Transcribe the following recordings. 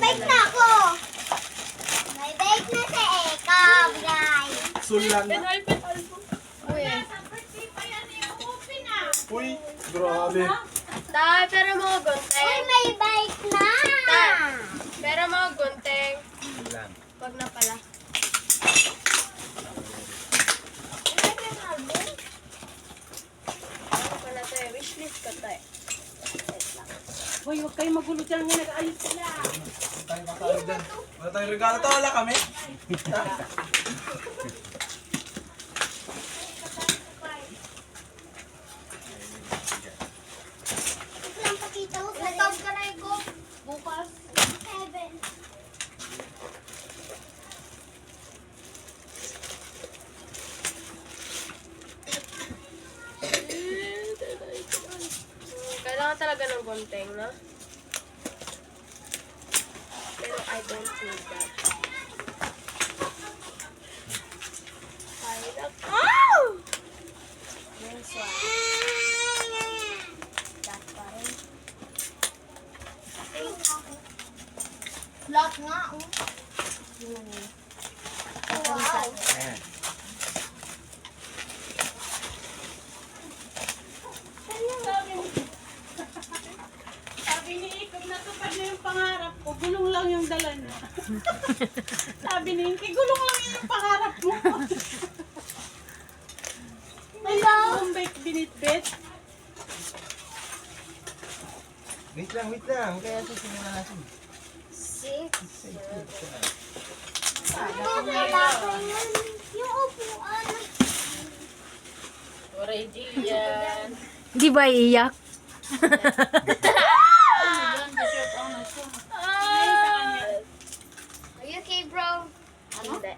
Bake na ako! May bake na si Eka, guys. Sulan na. Uy. Uy, grabe. Tay, pero mga Uy, gunteng. may bake na! Pero mga gunteng. Sulan. Wag na pala. Ano pala to eh? Wishlist ka to eh. Hoy, huwag kayo magulo dyan. Nag-ayos sila. Wala tayong regalo to, wala kami. Lang pakita ko sa rin. Ka na ko. Bukas. 7. Kailangan talaga ng gunteng, no? Pero I don't need that. Oh! This one. That one. Lahat nga, oh. Wow. Ayan. Sabi ni Ikog, natupad na yung pangarap ko. Gulong lang yung dala niya. Sabi ni Inky, gulong lang yung pangarap mo. Ayun, yung bake binitbit. Wait lang. Kaya susunod natin. 6. Kailangan yung upuan. Ready yan. Di ba iiyak? Are you okay, bro? Hindi.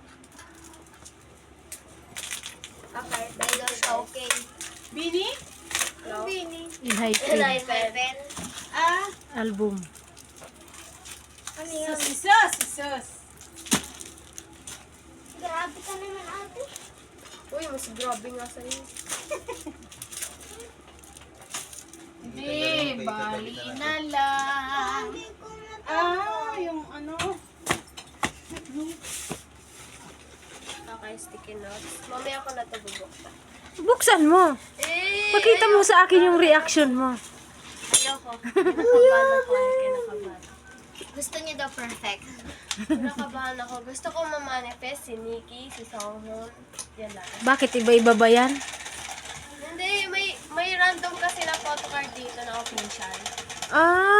Okay, dahil siya okay. Bini? No? Bini. I-hype Pen. Ah, album. Ano yun? sus. Grabe ka naman, ate. Uy, mas grabe nga sa'yo. Hindi, bali na lang. Hindi ko na Ah, yung ano. Okay, sticky notes. Mamaya ko na ito bubuksan. Buksan mo. Pakita mo sa akin yung reaction mo. Ayoko. Kinakabahan ako. Kinakabahan. Gusto niya daw perfect. Kinakabahan ako. Gusto ko ma-manifest si Nikki, si Songhun. Yan lang. Bakit iba-iba ba yan? Hindi, may random kasi na photocard dito na official. Ah,